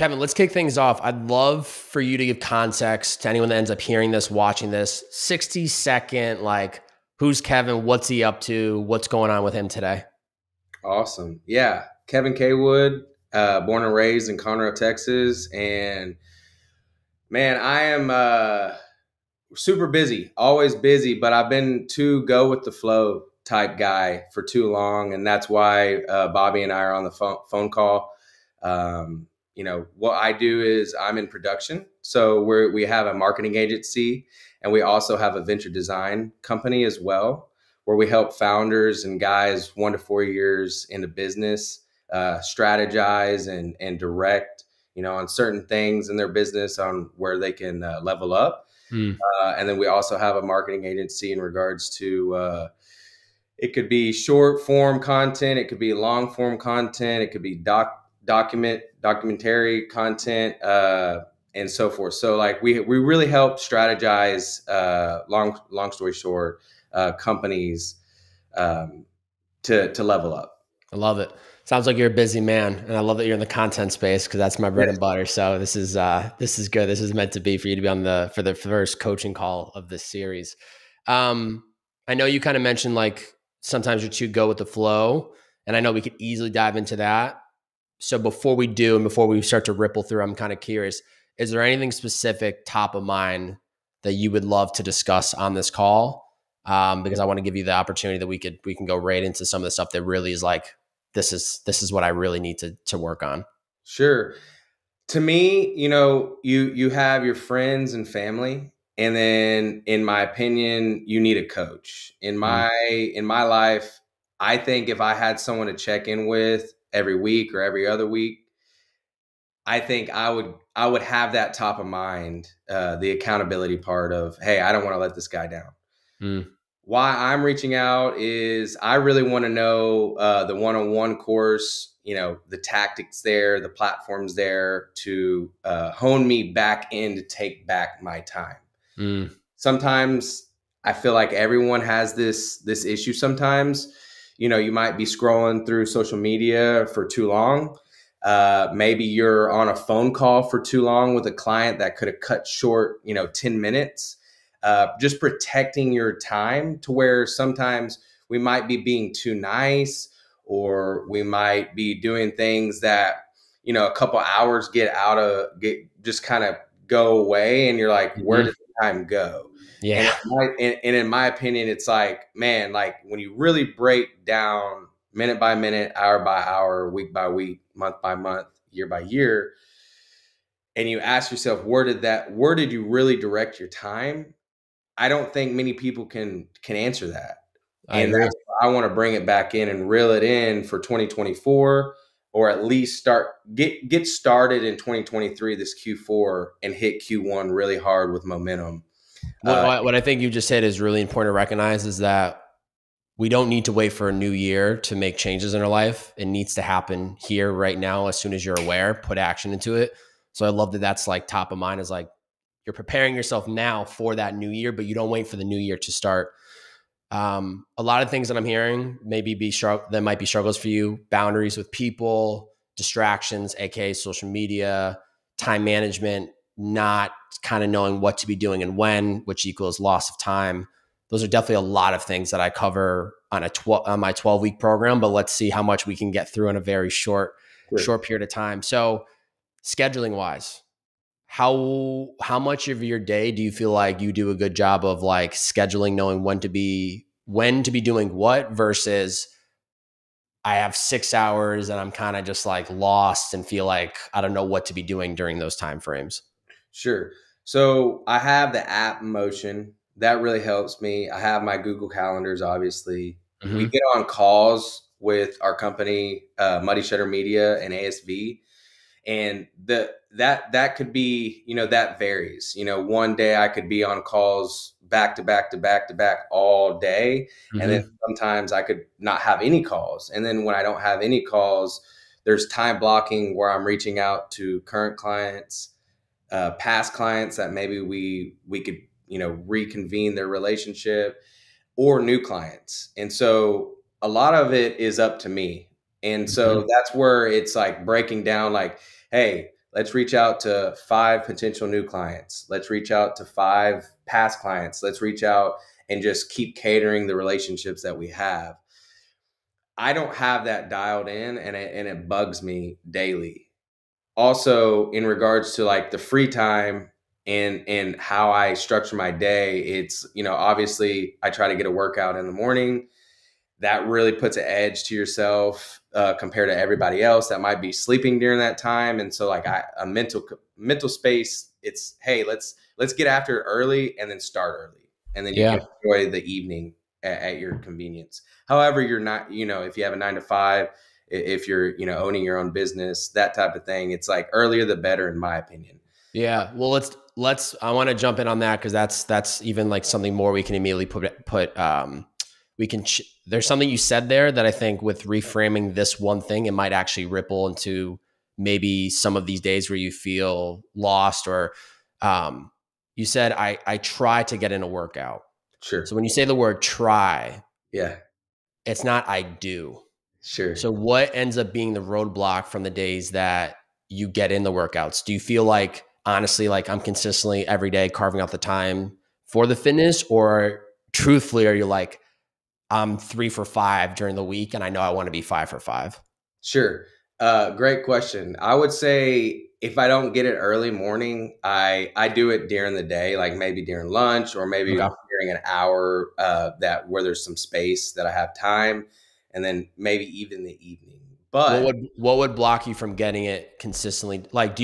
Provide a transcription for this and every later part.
Kevin, let's kick things off. I'd love for you to give context to anyone that ends up hearing this, watching this. 60-second, like, who's Kevin? What's he up to? What's going on with him today? Awesome. Yeah. Kevin Caywood, born and raised in Conroe, Texas. And man, I am super busy, always busy, but I've been too go with the flow type guy for too long. And that's why Bobby and I are on the phone call. What I do is I'm in production. So we have a marketing agency, and we also have a venture design company as well, where we help founders and guys 1 to 4 years into business strategize and direct, on certain things in their business on where they can level up. And then we also have a marketing agency in regards to it could be short form content, it could be long form content, it could be documentary content, and so forth. So like we really help strategize long story short, companies to level up. I love it. Sounds like you're a busy man, and I love that you're in the content space because that's my bread and butter. So this is good. This is meant to be for you to be on for the first coaching call of this series. I know you kind of mentioned like sometimes you're too go with the flow, and I know we could easily dive into that. So before we do, and before we start to ripple through, I'm kind of curious, is there anything specific top of mind that you would love to discuss on this call? Because I want to give you the opportunity that we can go right into some of the stuff that really is like, this is what I really need to work on. Sure. To me, you have your friends and family, and then in my opinion, you need a coach. In my life, I think if I had someone to check in with every week or every other week, I think I would have that top of mind, the accountability part of, hey, I don't want to let this guy down. Why I'm reaching out is I really want to know the one-on-one course, the tactics there, the platforms there to hone me back in to take back my time. Sometimes I feel like everyone has this issue. Sometimes, you might be scrolling through social media for too long. Maybe you're on a phone call for too long with a client that could have cut short, 10 minutes. Just protecting your time to where sometimes we might be being too nice, or we might be doing things that, a couple hours just kind of go away. And you're like, where did the time go? Yeah. And in my opinion, it's like, man, like when you really break down minute by minute, hour by hour, week by week, month by month, year by year, and you ask yourself, where did you really direct your time? I don't think many people can answer that. And that's why I want to bring it back in and reel it in for 2024, or at least get started in 2023, this Q4, and hit Q1 really hard with momentum. What I think you just said is really important to recognize is that we don't need to wait for a new year to make changes in our life. It needs to happen here right now. As soon as you're aware, put action into it. So I love that that's like top of mind, is like you're preparing yourself now for that new year, but you don't wait for the new year to start. A lot of things that I'm hearing that might be struggles for you: boundaries with people, distractions, aka social media, time management, not kind of knowing what to be doing and when, which equals loss of time. Those are definitely a lot of things that I cover on my 12-week program, but let's see how much we can get through in a very short period of time. So scheduling wise, how much of your day do you feel like you do a good job of like scheduling, knowing when to be doing what, versus I have 6 hours and I'm kind of just like lost and feel like I don't know what to be doing during those time frames? Sure. So I have the app Motion. That really helps me. I have my Google Calendars, obviously. We get on calls with our company, Muddy Shutter Media and ASV. And that could be, that varies. One day I could be on calls back to back to back to back all day. And then sometimes I could not have any calls. And then when I don't have any calls, there's time blocking where I'm reaching out to current clients, past clients that maybe we could, reconvene their relationship, or new clients. And so a lot of it is up to me. And so that's where it's like breaking down like, hey, Let's reach out to 5 potential new clients. Let's reach out to 5 past clients. Let's reach out and just keep catering the relationships that we have. I don't have that dialed in, and it bugs me daily. Also, in regards to like the free time and how I structure my day, it's, obviously I try to get a workout in the morning. That really puts an edge to yourself compared to everybody else that might be sleeping during that time. And so like a mental space, it's, hey, let's get after it early and then start early, and then you can Yeah. enjoy the evening at your convenience. However, you're not, if you have a 9 to 5, if you're, owning your own business, that type of thing, it's like earlier the better, in my opinion. Yeah. Well, let's I want to jump in on that, because that's even like something more we can immediately put we can there's something you said there that I think with reframing this one thing, it might actually ripple into maybe some of these days where you feel lost, or you said I try to get in a workout. Sure. So when you say the word try, Yeah. it's not I do. Sure. So what ends up being the roadblock from the days that you get in the workouts? Do you feel like, honestly, like I'm consistently every day carving out the time for the fitness, or truthfully, are you like, I'm 3 for 5 during the week and I know I want to be 5 for 5? Sure. Great question. I would say if I don't get it early morning, I do it during the day, like maybe during lunch or maybe Okay. during an hour that where there's some space that I have time, and then maybe even the evening. But What would block you from getting it consistently? Like, do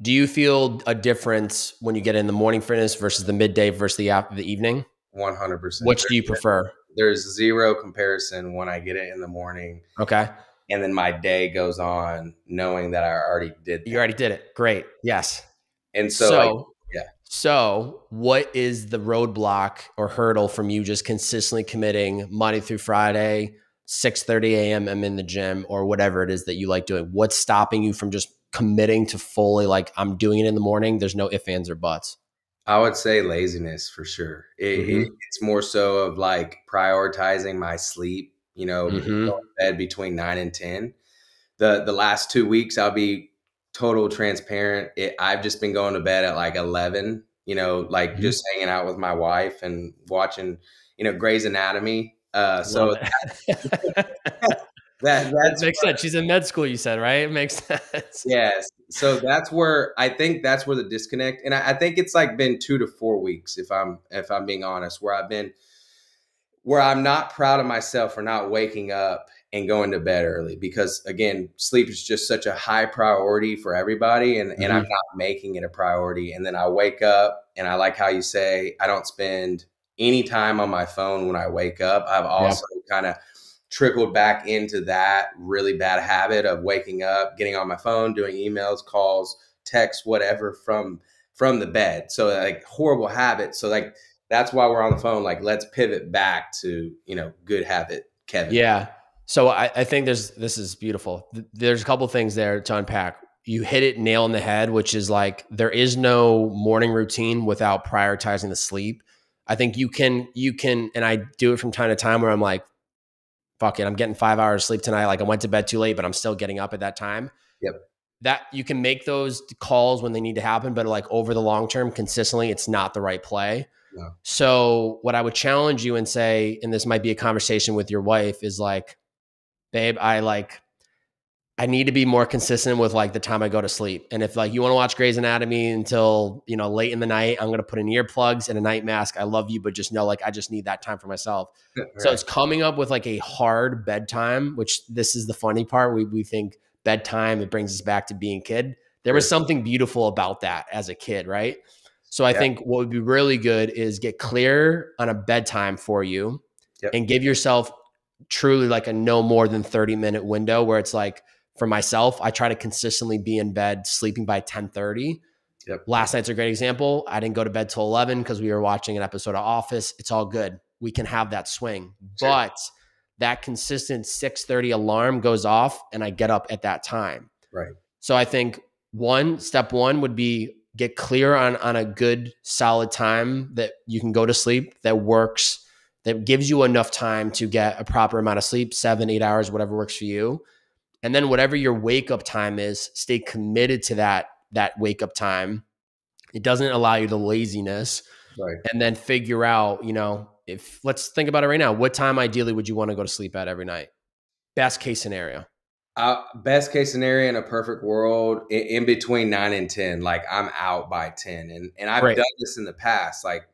you feel a difference when you get in the morning fitness versus the midday versus the evening? 100%, Which do you prefer? there's zero comparison when I get it in the morning, Okay. and then my day goes on knowing that I already did You that. already did it. Great. Yes. And so like, So, yeah. so what is the roadblock or hurdle from you just consistently committing Monday through Friday, 6:30 a.m. I'm in the gym, or whatever it is that you like doing? What's stopping you from just committing to fully, like, I'm doing it in the morning? There's no ifs, ands, or buts. I would say laziness for sure. Mm-hmm. It's more so of like prioritizing my sleep, going Mm-hmm. to bed between 9 and 10. The last 2 weeks, I'll be total transparent. I've just been going to bed at like 11, like Mm-hmm. just hanging out with my wife and watching, Grey's Anatomy. Love So it. That that's makes sense. She's in med school, you said, right? It makes sense. yes. So that's where I think that's where the disconnect, and I think it's like been 2 to 4 weeks, if I'm being honest, where I'm not proud of myself for not waking up and going to bed early, because again, sleep is just such a high priority for everybody, and I'm Mm-hmm. not making it a priority. And then I wake up, and I like how you say I don't spend any time on my phone when I wake up. I've Yeah. also kind of trickled back into that really bad habit of waking up, getting on my phone, doing emails, calls, texts, whatever from the bed. So like horrible habit. So like that's why we're on the phone. Like let's pivot back to, good habit, Kevin. Yeah. So I think this is beautiful. There's a couple things there to unpack. You hit it nail on the head, which is like there is no morning routine without prioritizing the sleep. I think you can, and I do it from time to time where I'm like, fuck it, I'm getting 5 hours sleep tonight. Like I went to bed too late, but I'm still getting up at that time. Yep. That you can make those calls when they need to happen, but like over the long term, consistently, it's not the right play. No. So what I would challenge you and say, and this might be a conversation with your wife, is like, babe, I need to be more consistent with like the time I go to sleep. And if like you want to watch Grey's Anatomy until, late in the night, I'm going to put in earplugs and a night mask. I love you, but just know like I just need that time for myself. So Right. it's coming up with like a hard bedtime, which this is the funny part. We think bedtime, it brings us back to being a kid. There was Sure. something beautiful about that as a kid, right? So I Yeah. think what would be really good is get clear on a bedtime for you Yep. and give yourself truly like a no more than 30-minute window where it's like, for myself, I try to consistently be in bed sleeping by 10:30. Yep. Last night's a great example. I didn't go to bed till 11 because we were watching an episode of Office. It's all good. We can have that swing. Sure. But that consistent 6:30 alarm goes off and I get up at that time. Right. So I think step one would be get clear on a good solid time that you can go to sleep that works, that gives you enough time to get a proper amount of sleep, 7, 8 hours, whatever works for you. And then whatever your wake up time is, stay committed to that wake up time. It doesn't allow you the laziness. Right. And then figure out, if let's think about it right now. What time ideally would you want to go to sleep at every night? Best case scenario. Best case scenario in a perfect world, in between 9 and 10, like I'm out by 10. And I've Great. done this in the past. Like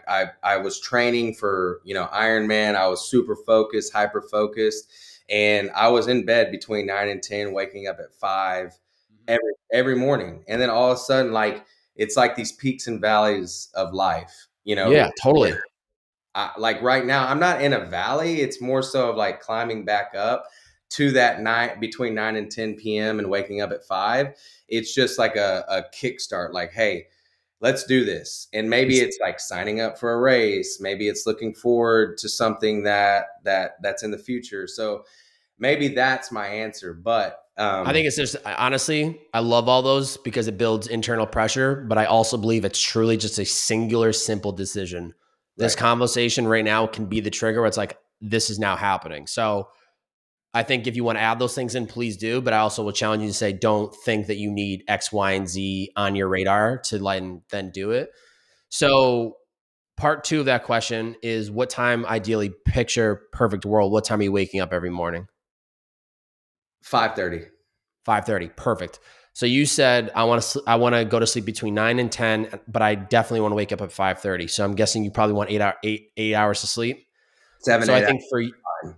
I was training for, Ironman. I was super focused, hyper focused. And I was in bed between 9 and 10, waking up at 5 every morning. And then all of a sudden, like it's like these peaks and valleys of life, Yeah, where totally. like right now, I'm not in a valley. It's more so of like climbing back up to that night between 9 and 10 p.m. and waking up at 5. It's just like a kickstart, like, hey, let's do this. And maybe it's like signing up for a race. Maybe it's looking forward to something that's in the future. So maybe that's my answer. But I think it's just, honestly, I love all those because it builds internal pressure, but I also believe it's truly just a singular, simple decision. This right. conversation right now can be the trigger where it's like, this is now happening. So I think if you want to add those things in, please do. But I also will challenge you to say, don't think that you need X, Y, and Z on your radar to then do it. So part two of that question is, what time ideally, picture perfect world, what time are you waking up every morning? 5:30. 5:30. Perfect. So you said I want to go to sleep between 9 and 10, but I definitely want to wake up at 5:30. So I'm guessing you probably want 8 hours to sleep. Seven, So I 8 think for hours.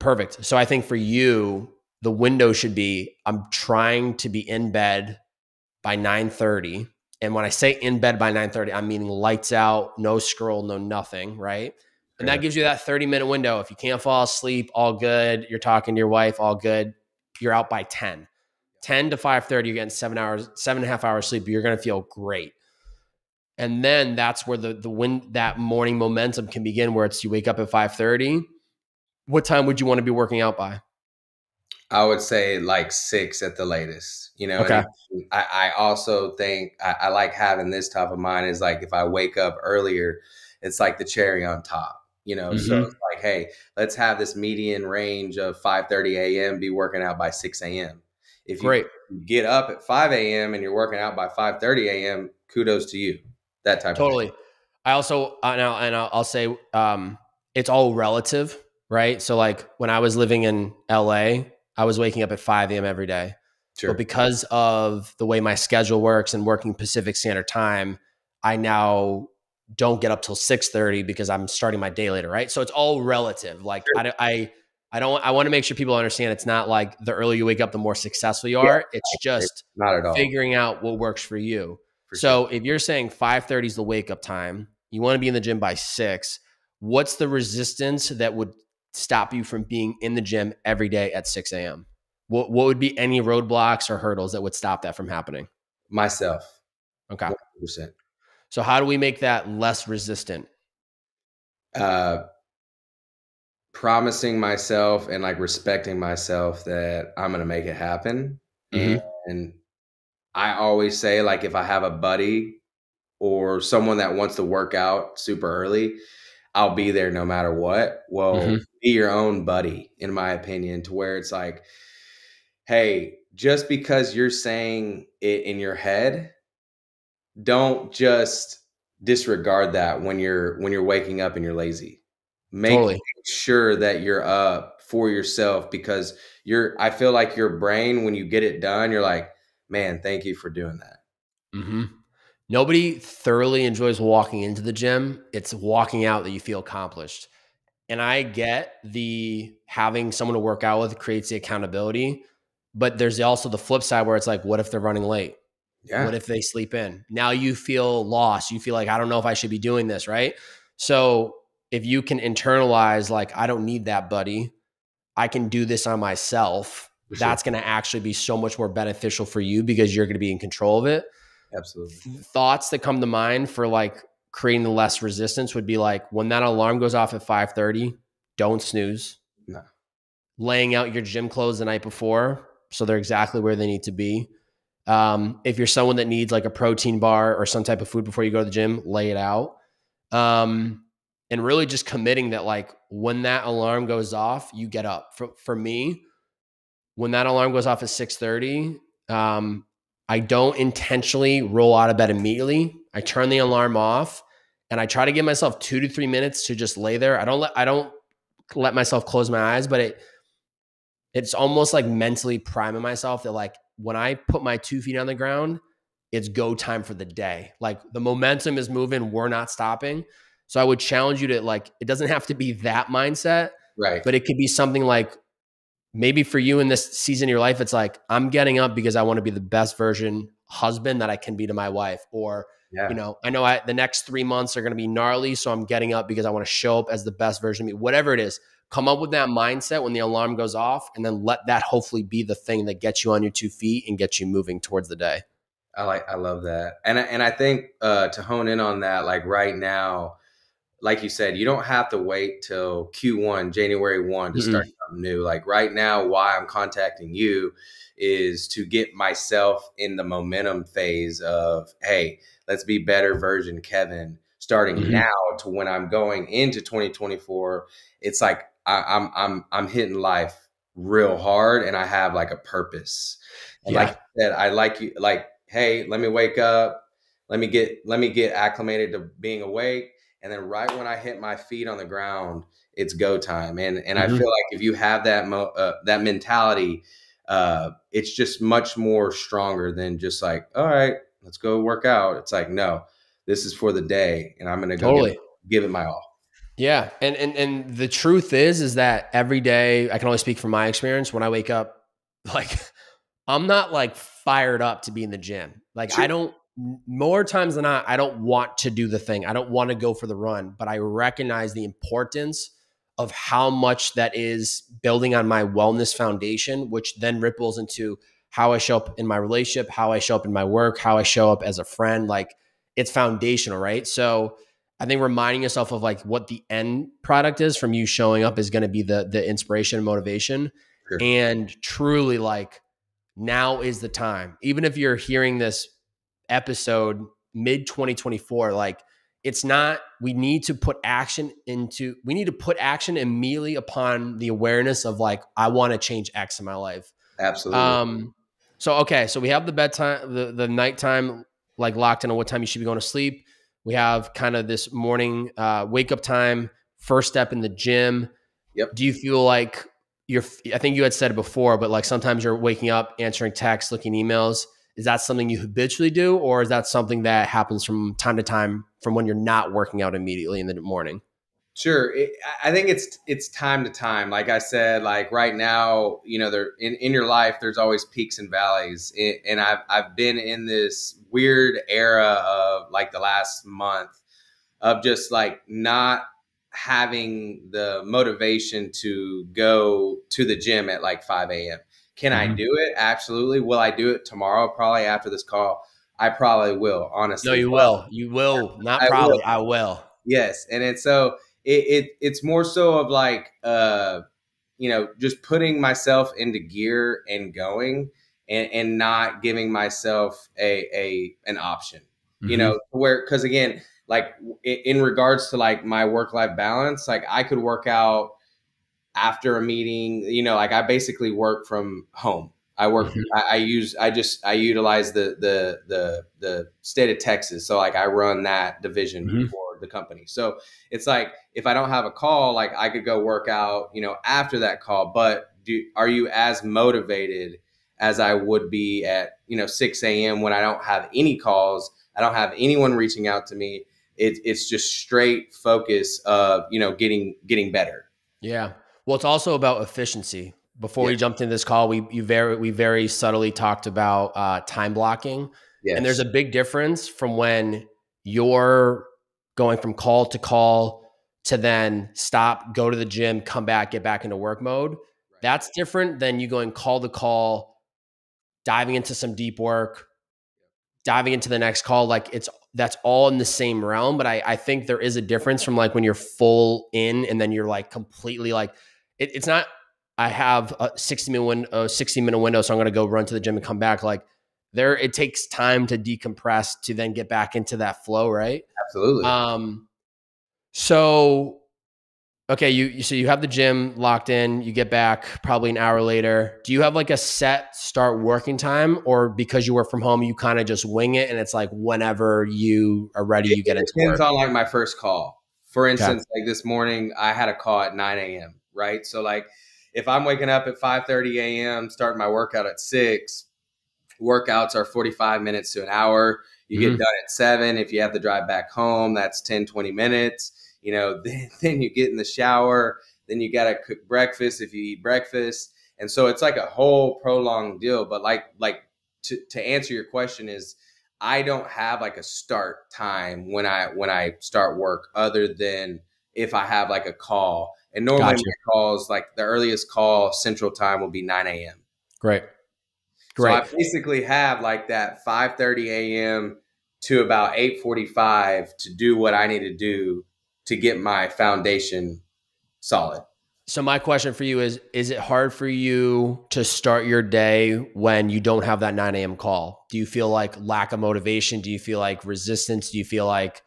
perfect. So I think for you, the window should be, I'm trying to be in bed by 9:30. And when I say in bed by 9:30, I'm meaning lights out, no scroll, no nothing, right? And that Okay. gives you that 30-minute window. If you can't fall asleep, all good. You're talking to your wife, all good. You're out by 10. 10 to 5:30, you're getting 7 hours, 7.5 hours sleep. You're going to feel great. And then that's where that morning momentum can begin, where it's you wake up at 5:30. What time would you want to be working out by? I would say like 6 at the latest, Okay. and I also think I like having this top of mind is like if I wake up earlier, it's like the cherry on top, so Mm-hmm. it's like, hey, let's have this median range of 5:30 a.m. be working out by 6 a.m. If you Great. get up at 5 a.m. and you're working out by 5:30 a.m., kudos to you, that type of thing. Totally. I also, I'll say, it's all relative, right? So like when I was living in LA, I was waking up at 5 a.m. every day. But Sure. because of the way my schedule works and working Pacific Standard Time, I now don't get up till 6:30 because I'm starting my day later, right? So it's all relative. Like Sure. I want to make sure people understand it's not like the earlier you wake up, the more successful you Yeah, are. It's just not at all, figuring out what works for you. for sure. So if you're saying 5:30 is the wake up time, you want to be in the gym by 6, what's the resistance that would stop you from being in the gym every day at 6 a.m.? What would be any roadblocks or hurdles that would stop that from happening? Myself, Okay. 100%. So how do we make that less resistant? Uh, Promising myself and like respecting myself that I'm gonna make it happen. Mm-hmm. And I always say, like, if I have a buddy or someone that wants to work out super early, I'll be there no matter what. Well, Mm-hmm. be your own buddy, in my opinion, to where it's like, hey, just because you're saying it in your head, don't just disregard that when you're waking up and you're lazy. Make Totally. sure that you're up for yourself because I feel like your brain, when you get it done, you're like, man, thank you for doing that. Mm-hmm. Nobody thoroughly enjoys walking into the gym. It's walking out that you feel accomplished. And I get the having someone to work out with creates the accountability, but there's also the flip side where it's like, what if they're running late? What Yeah, if they sleep in? Now you feel lost. You feel like, I don't know if I should be doing this, right? So if you can internalize, like, I don't need that, buddy. I can do this on myself. for sure. That's going to actually be so much more beneficial for you because you're going to be in control of it. Absolutely. Thoughts that come to mind for like creating the less resistance would be like, when that alarm goes off at 5:30, don't snooze. No. Laying out your gym clothes the night before so they're exactly where they need to be. If you're someone that needs like a protein bar or some type of food before you go to the gym, lay it out. And really just committing that, like, when that alarm goes off, you get up. For me, when that alarm goes off at 6:30, I don't intentionally roll out of bed immediately. I turn the alarm off and I try to give myself 2 to 3 minutes to just lay there. I don't let myself close my eyes, but it's almost like mentally priming myself that like when I put my 2 feet on the ground, it's go time for the day. Like the momentum is moving, we're not stopping. So I would challenge you to like, it doesn't have to be that mindset, Right. but it could be something like maybe for you in this season of your life, it's like, I'm getting up because I want to be the best version husband that I can be to my wife. Or, Yeah. I know the next 3 months are going to be gnarly. So I'm getting up because I want to show up as the best version of me, whatever it is. Come up with that mindset when the alarm goes off, and then let that hopefully be the thing that gets you on your 2 feet and gets you moving towards the day. I love that. And I think to hone in on that, like right now, like you said, you don't have to wait till Q1, January 1 to start Mm-mm. something new. Like right now, why I'm contacting you is to get myself in the momentum phase of, hey, let's be better version Kevin starting Mm-hmm. now to when I'm going into 2024. It's like I'm hitting life real hard and I have like a purpose. And like Yeah. you said, I like you like, hey, let me wake up. Let me get acclimated to being awake, and then right when I hit my feet on the ground, it's go time. And I Mm-hmm. feel like if you have that mentality, it's just much more stronger than just like, all right, let's go work out. It's like, no, this is for the day, and I'm gonna go Totally. give it my all. Yeah. And the truth is that every day, I can only speak from my experience. When I wake up, like I'm not like fired up to be in the gym. Like I Sure, don't, more times than not, I don't want to do the thing. I don't want to go for the run, but I recognize the importance of how much that is building on my wellness foundation, which then ripples into how I show up in my relationship, how I show up in my work, how I show up as a friend. Like it's foundational, right? So I think reminding yourself of like what the end product is from you showing up is going to be the inspiration and motivation. sure, And truly like now is the time. Even if you're hearing this episode mid 2024, like it's not, we need to put action immediately upon the awareness of like, I want to change X in my life. absolutely. Um, so we have the bedtime, the nighttime, like locked in on what time you should be going to sleep. We have kind of this morning, wake up time, first step in the gym. Yep. Do you feel like I think you had said it before, but like sometimes you're waking up, answering texts, looking emails. Is that something you habitually do, or is that something that happens from time to time from when you're not working out immediately in the morning? Sure. I think it's time to time. Like I said, like right now, there in your life, there's always peaks and valleys. And I've been in this weird era of like the last month of just like not having the motivation to go to the gym at like 5 a.m. Can I Mm-hmm. do it? Absolutely. Will I do it tomorrow? Probably after this call. I probably will, No, honestly. you But will. You will. Not I will. probably. I will. Yes. And it's so it's more so of like just putting myself into gear and going and not giving myself a an option, Mm-hmm. where, because again, like in regards to like my work life balance, like I could work out after a meeting, like I basically work from home. I work, Mm-hmm. I utilize the state of Texas. So like I run that division Mm-hmm. for the company. So it's like, if I don't have a call, like I could go work out, after that call, but are you as motivated as I would be at, 6 a.m. when I don't have any calls? I don't have anyone reaching out to me. It's just straight focus of, getting better. Yeah. Well, it's also about efficiency. Before Yeah. we jumped into this call, we very subtly talked about time blocking, and there's Yes. a big difference from when you're going from call to then stop, go to the gym, come back, get back into work mode. Right. That's different than you going call to call, diving into some deep work, diving into the next call. Like that's all in the same realm. But I think there is a difference from like when you're full in and then you're like completely like it's not. I have a 60-minute window, so I'm gonna go run to the gym and come back. Like it takes time to decompress to then get back into that flow, right? Absolutely. Um, so Okay, so you have the gym locked in, you get back probably an hour later. Do you have like a set start working time, or because you work from home, you kind of just wing it and it's like whenever you are ready, you get It into depends work? on like my first call. For Okay. instance, like this morning, I had a call at 9 a.m. Right, so like if I'm waking up at 5:30 a.m., starting my workout at 6, workouts are 45 minutes to an hour. You get Mm-hmm. done at 7. If you have to drive back home, that's 10, 20 minutes. Then you get in the shower. Then you got to cook breakfast if you eat breakfast. And so it's like a whole prolonged deal. But like to answer your question is I don't have like a start time when I start work other than if I have like a call. And normally Gotcha. my calls, like the earliest call central time will be 9 a.m. Great. So I Great. basically have like that 5:30 a.m. to about 8:45 to do what I need to do to get my foundation solid. So my question for you is it hard for you to start your day when you don't have that 9 a.m. call? Do you feel like lack of motivation? Do you feel like resistance? Do you feel like,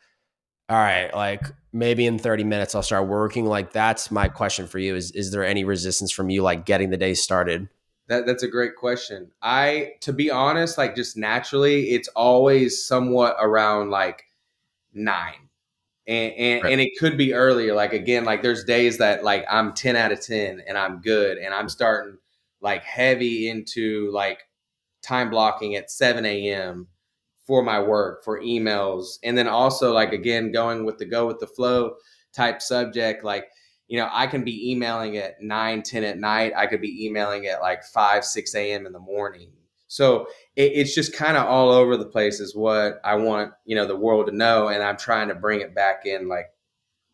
all right, like maybe in 30 minutes I'll start working? Like that's my question for you is there any resistance from you like getting the day started? That's a great question. To be honest, like just naturally, it's always somewhat around like 9. And Right. it could be earlier. Like again, like there's days that like I'm 10 out of 10 and I'm good and I'm starting like heavy into like time blocking at 7 a.m. for my work, for emails. And then also, like, again, going with the go with the flow type subject, like, I can be emailing at 9, 10 at night. I could be emailing at like 5, 6 a.m. in the morning. So it's just kind of all over the place is what I want, the world to know. And I'm trying to bring it back in like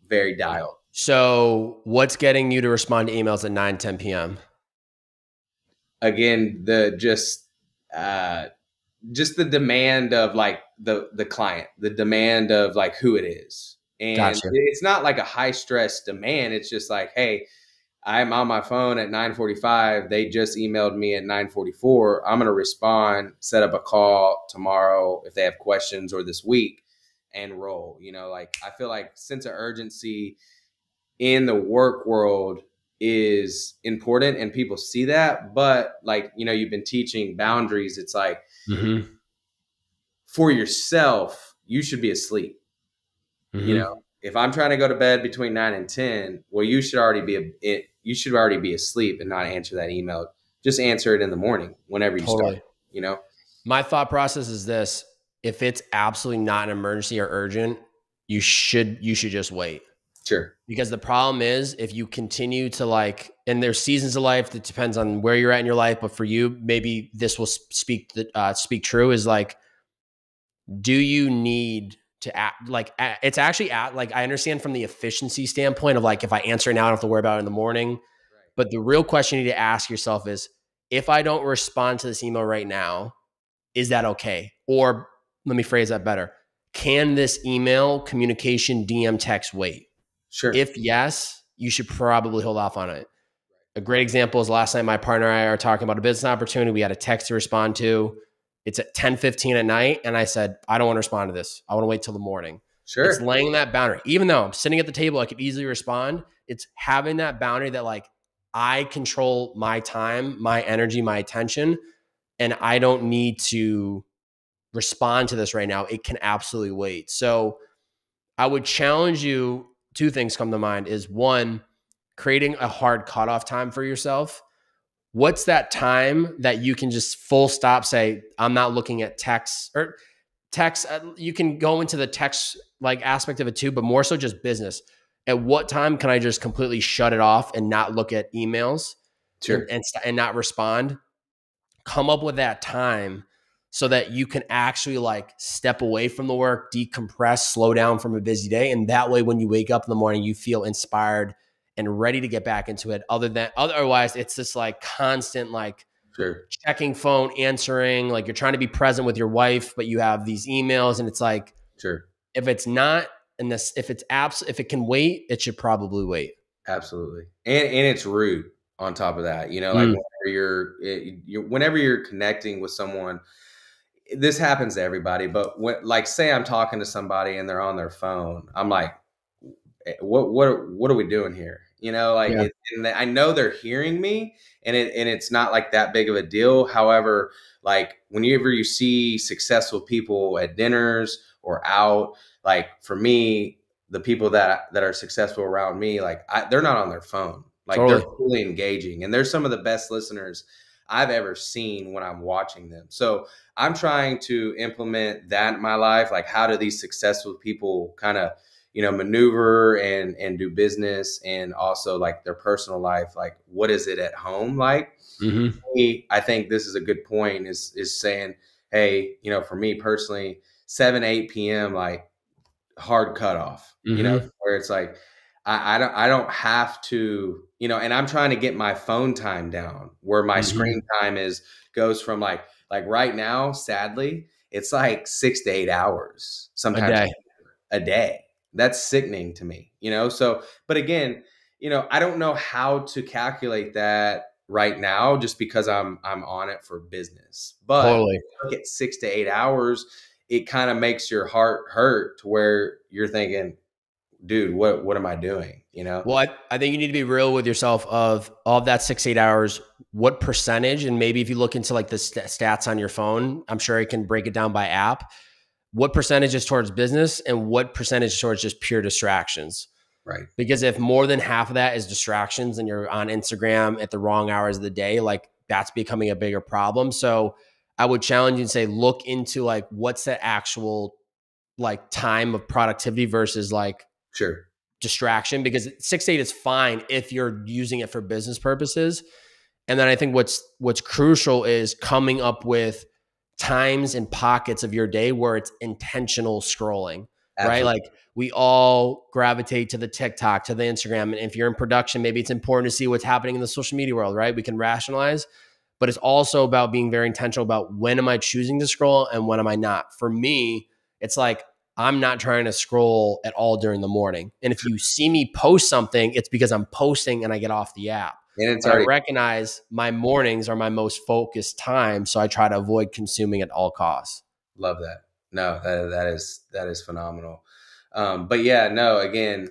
very dialed. So what's getting you to respond to emails at 9, 10 p.m.? Again, uh, just the demand of like the client, the demand of like who it is. And Gotcha. it's not like a high stress demand. It's just like, hey, I'm on my phone at 9:45. They just emailed me at 9:44. I'm going to respond, set up a call tomorrow if they have questions or this week and roll. Like I feel like sense of urgency in the work world is important and people see that, but like, you've been teaching boundaries. It's like Mm-hmm. for yourself, you should be asleep. Mm-hmm. If I'm trying to go to bed between 9 and 10, well, you should already be asleep and not answer that email. Just answer it in the morning whenever you start. Totally. You know, My thought process is this: if it's absolutely not an emergency or urgent, you should just wait. sure, Because the problem is if you continue to like, and there's seasons of life that depends on where you're at in your life, but for you, maybe this will speak true is like, do you need to act like it's actually at like, I understand from the efficiency standpoint of like, if I answer now, I don't have to worry about it in the morning. right, But the real question you need to ask yourself is, if I don't respond to this email right now, is that okay? Or let me phrase that better. Can this email, communication, DM, text wait? sure, If yes, you should probably hold off on it. A great example is last night, my partner and I are talking about a business opportunity. We had a text to respond to. It's at 10:15 at night. And I said, I don't want to respond to this. I want to wait till the morning. It's sure, laying that boundary. Even though I'm sitting at the table, I could easily respond. It's having that boundary that like I control my time, my energy, my attention, and I don't need to respond to this right now. It can absolutely wait. So I would challenge you. Two things come to mind is one, creating a hard cutoff time for yourself. What's that time that you can just full stop say, I'm not looking at text or text? You can go into the text like aspect of it too, but more so just business. At what time can I just completely shut it off and not look at emails and, sure, and, and not respond? Come up with that time so that you can actually like step away from the work, decompress, slow down from a busy day. And that way, when you wake up in the morning, you feel inspired and ready to get back into it. Otherwise, it's this like constant, like sure, checking phone, answering, like you're trying to be present with your wife, but you have these emails. And it's like, sure. if it's not, and this, if it's apps, if it can wait, it should probably wait. Absolutely. And it's rude on top of that. Like Mm, whenever you're connecting with someone, this happens to everybody, but when, like say I'm talking to somebody and they're on their phone, I'm like, what are we doing here? You know, like Yeah. and I know they're hearing me, and it's not like that big of a deal. However, like whenever you see successful people at dinners or out, like for me, the people that are successful around me, like they're not on their phone, like they're Totally. fully engaging, and they're some of the best listeners I've ever seen when I'm watching them. So I'm trying to implement that in my life. Like, how do these successful people kind of, maneuver and do business, and also like their personal life? Like, what is it at home like? Mm-hmm. I think this is a good point, is saying, hey, for me personally, 7, 8 p.m., like hard cutoff, Mm-hmm. where it's like, I don't have to, and I'm trying to get my phone time down, where my Mm-hmm. screen time goes from like right now, sadly, it's like 6 to 8 hours, A sometimes day. a day. That's sickening to me. So, but again, I don't know how to calculate that right now, just because I'm on it for business. But Totally. look at 6 to 8 hours, it kind of makes your heart hurt, to where you're thinking, dude, what am I doing? Well, I think you need to be real with yourself of all of that 6, 8 hours, what percentage, and maybe if you look into like the stats on your phone, I'm sure it can break it down by app. What percentage is towards business and what percentage is towards just pure distractions? Right. Because if more than half of that is distractions and you're on Instagram at the wrong hours of the day, like that's becoming a bigger problem. So I would challenge you and say, look into like what's the actual like time of productivity versus like Sure. distraction, because 6 to 8 is fine if you're using it for business purposes. And then I think what's crucial is coming up with times and pockets of your day where it's intentional scrolling, right? Absolutely. Like we all gravitate to the TikTok, to the Instagram. And if you're in production, maybe it's important to see what's happening in the social media world, right? We can rationalize, but it's also about being very intentional about when am I choosing to scroll and when am I not. For me, it's like I'm not trying to scroll at all during the morning. And if you see me post something, it's because I'm posting and I get off the app. And it's But I already, recognize my mornings are my most focused time. So I try to avoid consuming at all costs. love that. No, that is phenomenal. But yeah, no, again,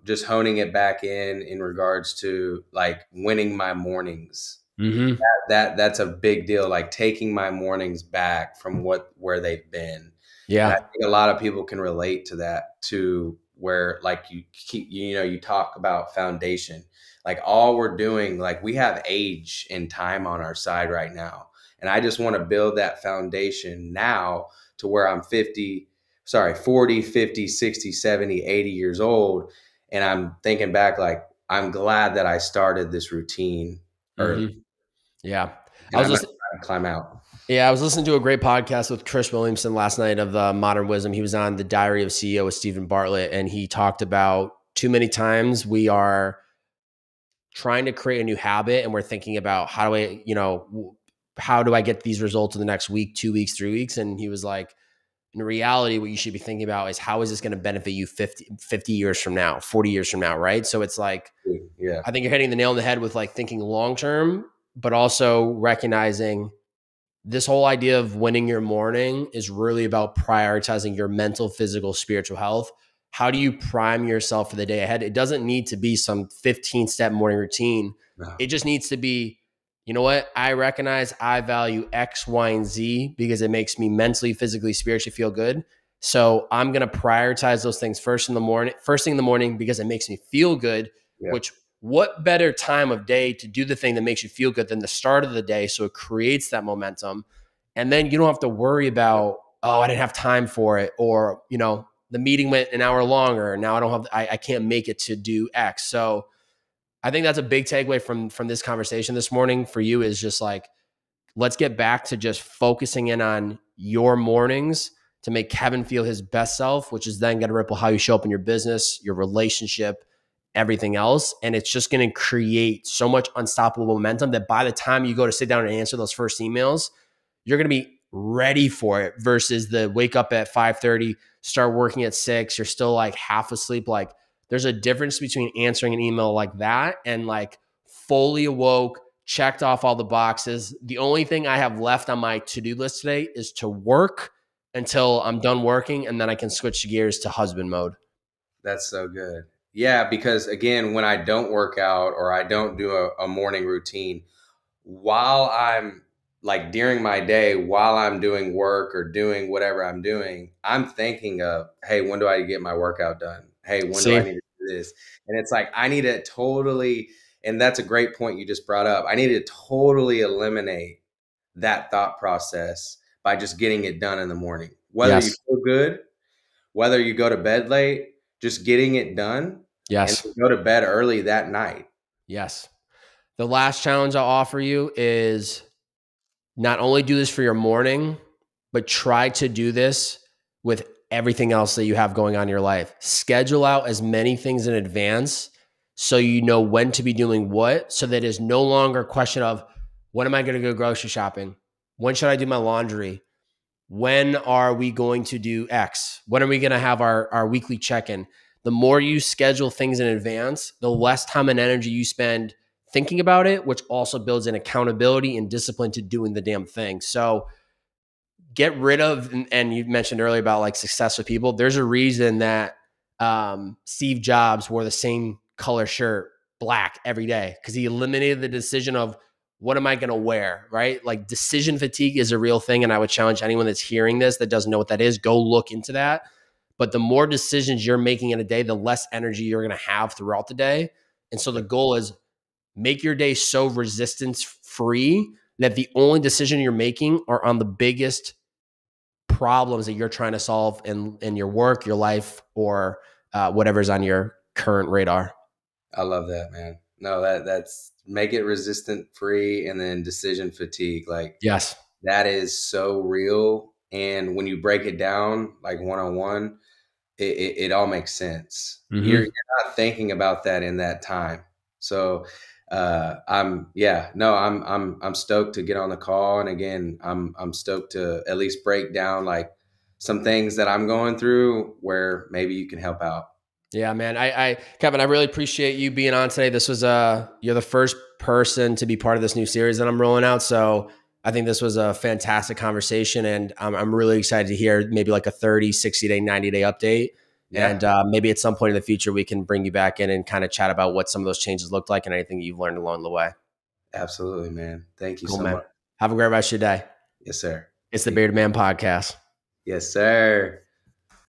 just honing it back in regards to like winning my mornings. Mm-hmm. That's a big deal. Like taking my mornings back from where they've been. And I Yeah. think a lot of people can relate to that too, where like you talk about foundation, like all we're doing, like we have age and time on our side right now. And I just want to build that foundation now, to where I'm 40, 50, 60, 70, 80 years old. And I'm thinking back, like, I'm glad that I started this routine early, Mm-hmm. Yeah. I and was I'm not listening. trying to climb out. Yeah, I was listening to a great podcast with Chris Williamson last night of Modern Wisdom. He was on the Diary of CEO with Stephen Bartlett, and he talked about too many times we are trying to create a new habit and we're thinking about how do I get these results in the next week, 2 weeks, 3 weeks? And he was like, in reality, what you should be thinking about is how is this going to benefit you 50 years from now, 40 years from now, right? So it's like, Yeah. I think you're hitting the nail on the head with like thinking long term, but also recognizing this whole idea of winning your morning is really about prioritizing your mental, physical, spiritual health. How do you prime yourself for the day ahead? It doesn't need to be some 15-step morning routine. No. It just needs to be, you know what? I recognize I value X, Y, and Z because it makes me mentally, physically, spiritually feel good. So I'm going to prioritize those things first thing in the morning because it makes me feel good, Yeah. which what better time of day to do the thing that makes you feel good than the start of the day? So it creates that momentum. And then you don't have to worry about, oh, I didn't have time for it. Or, the meeting went an hour longer. Now I can't make it to do X. So I think that's a big takeaway from this conversation this morning for you is just like, let's get back to just focusing in on your mornings to make Kevin feel his best self, which is then going to ripple how you show up in your business, your relationship, everything else. And it's just going to create so much unstoppable momentum that by the time you go to sit down and answer those first emails, you're going to be ready for it versus the wake up at 5:30, start working at 6, you're still like half asleep. Like there's a difference between answering an email like that and like fully awoke, checked off all the boxes. The only thing I have left on my to-do list today is to work until I'm done working, and then I can switch gears to husband mode. That's so good. Yeah, because again, when I don't work out or I don't do a morning routine, while I'm like during my day, while I'm doing work or doing whatever I'm doing, I'm thinking of, hey, when do I get my workout done? Hey, when do I See? need to do this? And it's like, I need to totally, and that's a great point you just brought up. I need to totally eliminate that thought process by just getting it done in the morning. Whether you Yes. feel good, whether you go to bed late, just getting it done and Yes. go to bed early that night. Yes. The last challenge I'll offer you is not only do this for your morning, but try to do this with everything else that you have going on in your life. Schedule out as many things in advance so you know when to be doing what, so that it is no longer a question of when am I going to go grocery shopping? When should I do my laundry? When are we going to do X? When are we going to have our weekly check-in? The more you schedule things in advance, the less time and energy you spend thinking about it, which also builds in accountability and discipline to doing the damn thing. So get rid of, and you mentioned earlier about like success with people. There's a reason that Steve Jobs wore the same color shirt, black, every day, because he eliminated the decision of what am I going to wear, right? Like decision fatigue is a real thing. And I would challenge anyone that's hearing this that doesn't know what that is, go look into that. But the more decisions you're making in a day, the less energy you're going to have throughout the day. And so the goal is make your day so resistance free that the only decision you're making are on the biggest problems that you're trying to solve in your work, your life, or whatever's on your current radar. I love that, man. No, that's make it resistant free and then decision fatigue. Like Yes. that is so real. And when you break it down like one on one, it all makes sense. You're Mm-hmm. not thinking about that in that time. So I'm stoked to get on the call. And again, I'm stoked to at least break down like some things that I'm going through where maybe you can help out. Yeah, man. Kevin, I really appreciate you being on today. This was you're the first person to be part of this new series that I'm rolling out. So I think this was a fantastic conversation, and I'm really excited to hear maybe like a 30, 60 day, 90-day update. Yeah, And maybe at some point in the future, we can bring you back in and kind of chat about what some of those changes looked like and anything you've learned along the way. absolutely, man. Thank you Cool, so man. much. Have a great rest of your day. Yes, sir. It's the Bearded Man Podcast. Yes, sir.